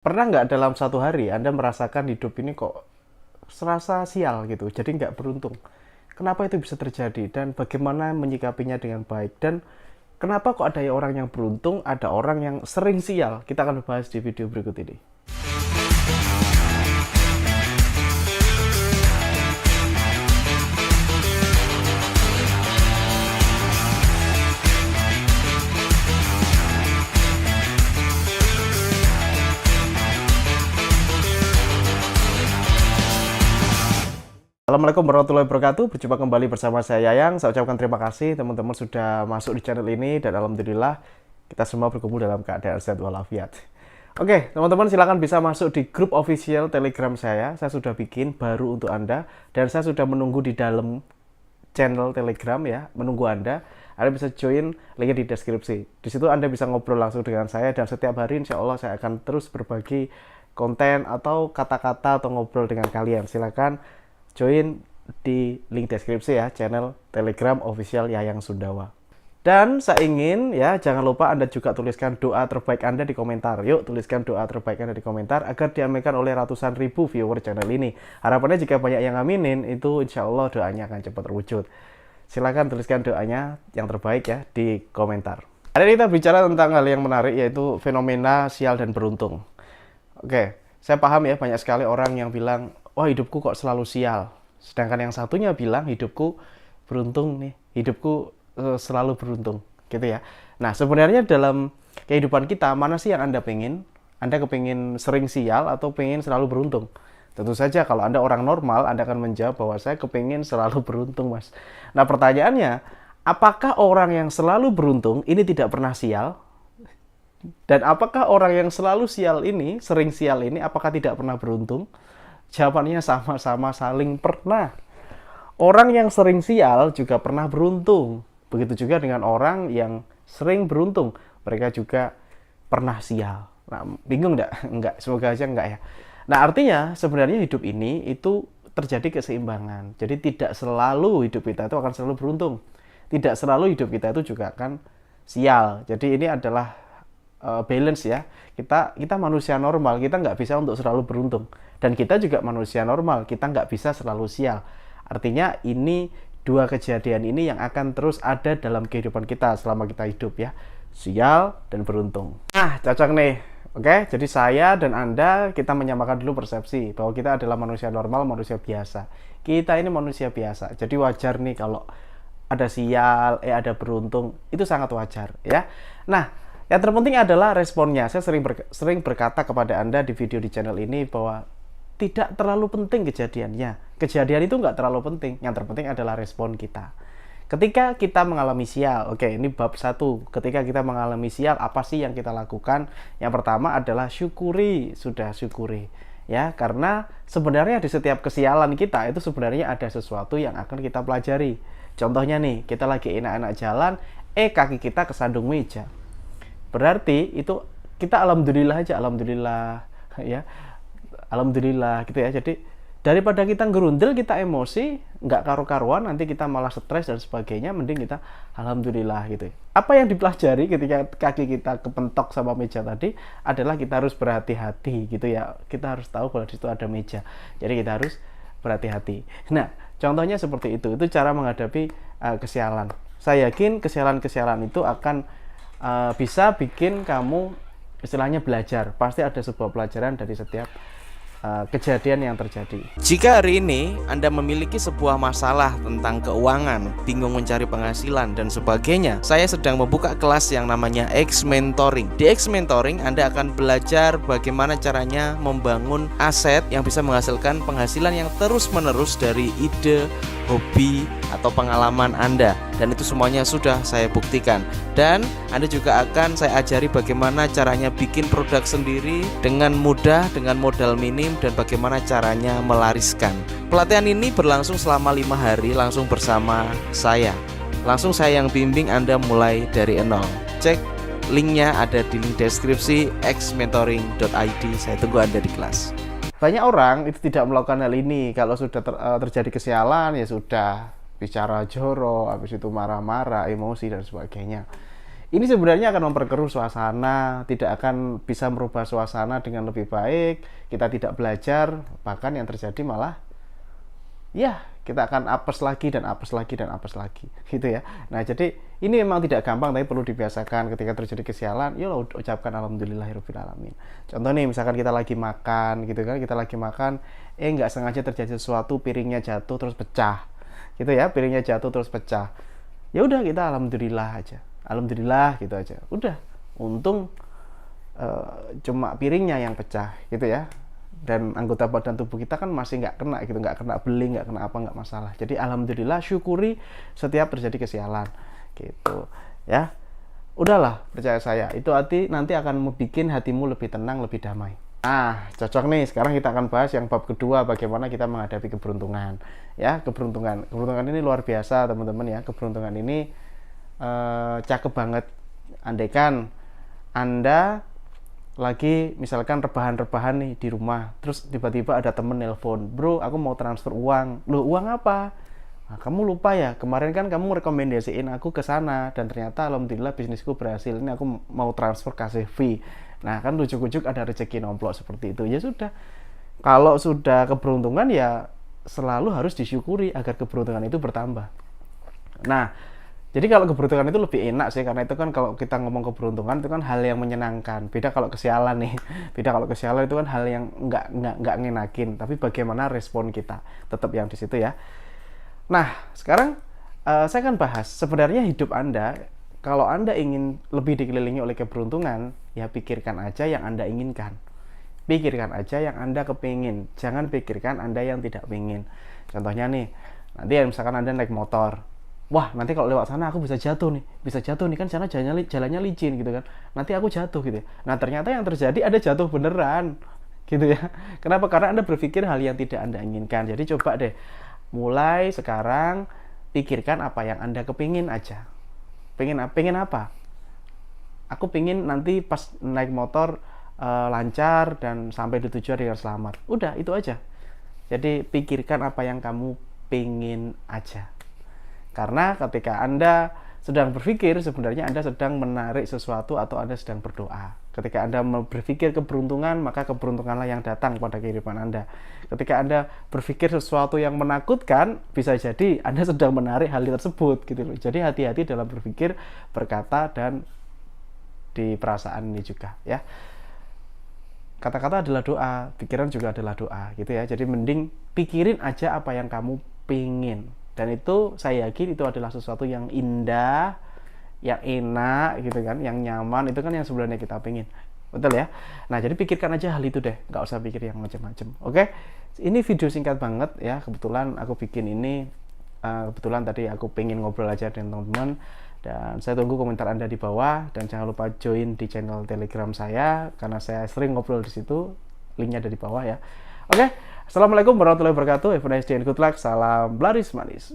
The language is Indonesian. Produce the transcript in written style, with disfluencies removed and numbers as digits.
Pernah nggak dalam satu hari Anda merasakan hidup ini kok serasa sial gitu, jadi nggak beruntung? Kenapa itu bisa terjadi dan bagaimana menyikapinya dengan baik? Dan kenapa kok ada orang yang beruntung, ada orang yang sering sial? Kita akan bahas di video berikut ini. Assalamualaikum warahmatullahi wabarakatuh. Berjumpa kembali bersama saya Yayang. Saya ucapkan terima kasih teman-teman sudah masuk di channel ini dan alhamdulillah kita semua berkumpul dalam keadaan sehat walafiat. Oke, teman-teman silakan bisa masuk di grup official Telegram saya. Saya sudah bikin baru untuk Anda dan saya sudah menunggu di dalam channel Telegram ya, menunggu Anda. Anda bisa join, linknya di deskripsi. Di situ Anda bisa ngobrol langsung dengan saya dan setiap hari insya Allah saya akan terus berbagi konten atau kata-kata atau ngobrol dengan kalian. Silakan join di link deskripsi ya, channel Telegram official Yayang Sundawa. Dan saya ingin ya, jangan lupa Anda juga tuliskan doa terbaik Anda di komentar. Yuk tuliskan doa terbaik Anda di komentar agar diaminkan oleh ratusan ribu viewer channel ini. Harapannya jika banyak yang ngaminin, itu insya Allah doanya akan cepat terwujud. Silahkan tuliskan doanya yang terbaik ya di komentar. Hari ini kita bicara tentang hal yang menarik, yaitu fenomena sial dan beruntung. Oke, saya paham ya, banyak sekali orang yang bilang, wah hidupku kok selalu sial. Sedangkan yang satunya bilang hidupku beruntung nih, hidupku selalu beruntung, gitu ya. Nah sebenarnya dalam kehidupan kita, mana sih yang Anda pengen? Anda kepingin sering sial atau pengen selalu beruntung? Tentu saja kalau Anda orang normal, Anda akan menjawab bahwa saya kepingin selalu beruntung, Mas. Nah pertanyaannya, apakah orang yang selalu beruntung ini tidak pernah sial? Dan apakah orang yang selalu sial ini, sering sial ini, apakah tidak pernah beruntung? Jawabannya sama-sama saling pernah. Orang yang sering sial juga pernah beruntung. Begitu juga dengan orang yang sering beruntung. Mereka juga pernah sial. Nah, bingung enggak? Enggak, semoga aja enggak ya. Nah, artinya sebenarnya hidup ini itu terjadi keseimbangan. Jadi tidak selalu hidup kita itu akan selalu beruntung. Tidak selalu hidup kita itu juga akan sial. Jadi ini adalah balance ya. Kita manusia normal, kita nggak bisa untuk selalu beruntung. Dan kita juga manusia normal, kita nggak bisa selalu sial. Artinya ini dua kejadian ini yang akan terus ada dalam kehidupan kita selama kita hidup ya. Sial dan beruntung. Nah, cocok nih. Oke, jadi saya dan Anda, kita menyamakan dulu persepsi bahwa kita adalah manusia normal, manusia biasa. Kita ini manusia biasa. Jadi wajar nih kalau ada sial, ada beruntung, itu sangat wajar ya. Nah, yang terpenting adalah responnya. Saya sering berkata kepada Anda di video di channel ini bahwa tidak terlalu penting kejadiannya. Kejadian itu nggak terlalu penting. Yang terpenting adalah respon kita. Ketika kita mengalami sial, oke, ini bab 1. Ketika kita mengalami sial, apa sih yang kita lakukan? Yang pertama adalah syukuri, sudah syukuri. Ya, karena sebenarnya di setiap kesialan kita itu sebenarnya ada sesuatu yang akan kita pelajari. Contohnya nih, kita lagi enak-enak jalan, kaki kita kesandung meja. Berarti itu kita alhamdulillah aja, alhamdulillah ya, alhamdulillah gitu ya. Jadi daripada kita gerundel, kita emosi, nggak karu-karuan, nanti kita malah stres dan sebagainya, mending kita alhamdulillah gitu. Apa yang dipelajari ketika kaki kita kepentok sama meja tadi adalah kita harus berhati-hati gitu ya. Kita harus tahu kalau di situ ada meja. Jadi kita harus berhati-hati. Nah, contohnya seperti itu cara menghadapi kesialan. Saya yakin kesialan-kesialan itu akan bisa bikin kamu istilahnya belajar. Pasti ada sebuah pelajaran dari setiap kejadian yang terjadi. Jika hari ini Anda memiliki sebuah masalah tentang keuangan, bingung mencari penghasilan dan sebagainya, saya sedang membuka kelas yang namanya X Mentoring. Di X Mentoring Anda akan belajar bagaimana caranya membangun aset yang bisa menghasilkan penghasilan yang terus-menerus dari ide, hobi, atau pengalaman Anda. Dan itu semuanya sudah saya buktikan. Dan Anda juga akan saya ajari bagaimana caranya bikin produk sendiri dengan mudah, dengan modal minim, dan bagaimana caranya melariskan. Pelatihan ini berlangsung selama 5 hari langsung bersama saya. Langsung saya yang bimbing Anda mulai dari nol. Cek linknya ada di link deskripsi xmentoring.id. Saya tunggu Anda di kelas. Banyak orang itu tidak melakukan hal ini. Kalau sudah terjadi kesialan ya sudah bicara jorok, habis itu marah-marah, emosi dan sebagainya. Ini sebenarnya akan memperkeruh suasana, tidak akan bisa merubah suasana dengan lebih baik. Kita tidak belajar, bahkan yang terjadi malah ya kita akan apes lagi dan apes lagi dan apes lagi gitu ya. Nah, jadi ini memang tidak gampang, tapi perlu dibiasakan. Ketika terjadi kesialan, ya ucapkan alhamdulillahirabbil alamin. Contoh nih, misalkan kita lagi makan gitu kan, kita lagi makan, nggak sengaja terjadi sesuatu, piringnya jatuh terus pecah gitu ya, piringnya jatuh terus pecah, ya udah kita alhamdulillah aja, alhamdulillah gitu aja, udah, untung cuma piringnya yang pecah gitu ya, dan anggota badan tubuh kita kan masih nggak kena gitu, nggak kena beling, nggak kena apa, nggak masalah. Jadi alhamdulillah, syukuri setiap terjadi kesialan gitu ya. Udahlah, percaya saya, itu nanti akan membuat hatimu lebih tenang, lebih damai. Nah, cocok nih, sekarang kita akan bahas yang bab kedua, bagaimana kita menghadapi keberuntungan ya. Keberuntungan ini luar biasa teman-teman ya. Keberuntungan ini cakep banget. Andaikan Anda lagi misalkan rebahan-rebahan nih di rumah, terus tiba-tiba ada temen nelpon, bro aku mau transfer uang. Loh, uang apa? Nah, kamu lupa ya, kemarin kan kamu rekomendasiin aku ke sana, dan ternyata alhamdulillah bisnisku berhasil, ini aku mau transfer kasih fee. Nah, kan ujuk-ujuk ada rezeki nomplok seperti itu. Ya sudah, kalau sudah keberuntungan ya selalu harus disyukuri agar keberuntungan itu bertambah. Nah, jadi kalau keberuntungan itu lebih enak sih, karena itu kan kalau kita ngomong keberuntungan itu kan hal yang menyenangkan. Beda kalau kesialan nih. Beda kalau kesialan itu kan hal yang nggak ngenakin, tapi bagaimana respon kita, tetap yang di situ ya. Nah, sekarang saya akan bahas sebenarnya hidup Anda, kalau Anda ingin lebih dikelilingi oleh keberuntungan, ya pikirkan aja yang Anda inginkan. Pikirkan aja yang Anda kepingin. Jangan pikirkan Anda yang tidak pingin. Contohnya nih, nanti misalkan Anda naik motor. Wah, nanti kalau lewat sana aku bisa jatuh nih kan, sana jalannya licin gitu kan. Nanti aku jatuh gitu ya. Nah, ternyata yang terjadi Anda jatuh beneran gitu ya. Kenapa? Karena Anda berpikir hal yang tidak Anda inginkan. Jadi coba deh, mulai sekarang pikirkan apa yang Anda kepingin aja. Pengen apa? Aku pengen nanti pas naik motor lancar dan sampai di tujuan dengan selamat. Udah, itu aja. Jadi pikirkan apa yang kamu pengen aja. Karena ketika Anda sedang berpikir, sebenarnya Anda sedang menarik sesuatu atau Anda sedang berdoa. Ketika Anda berpikir keberuntungan, maka keberuntunganlah yang datang pada kehidupan Anda. Ketika Anda berpikir sesuatu yang menakutkan, bisa jadi Anda sedang menarik hal tersebut gitu loh. Jadi hati-hati dalam berpikir, berkata, dan di perasaan ini juga ya. Kata-kata adalah doa, pikiran juga adalah doa gitu ya. Jadi mending pikirin aja apa yang kamu pingin. Dan itu saya yakin itu adalah sesuatu yang indah, yang enak gitu kan, yang nyaman, itu kan yang sebenarnya kita pengen. Betul ya? Nah, jadi pikirkan aja hal itu deh, nggak usah pikir yang macam-macam. Oke? Ini video singkat banget ya, kebetulan aku bikin ini, kebetulan tadi aku pengen ngobrol aja dengan teman-teman. Dan saya tunggu komentar Anda di bawah, dan jangan lupa join di channel Telegram saya, karena saya sering ngobrol di situ, linknya ada di bawah ya. Oke? Assalamualaikum warahmatullahi wabarakatuh. Have a nice day and good luck. Salam laris manis.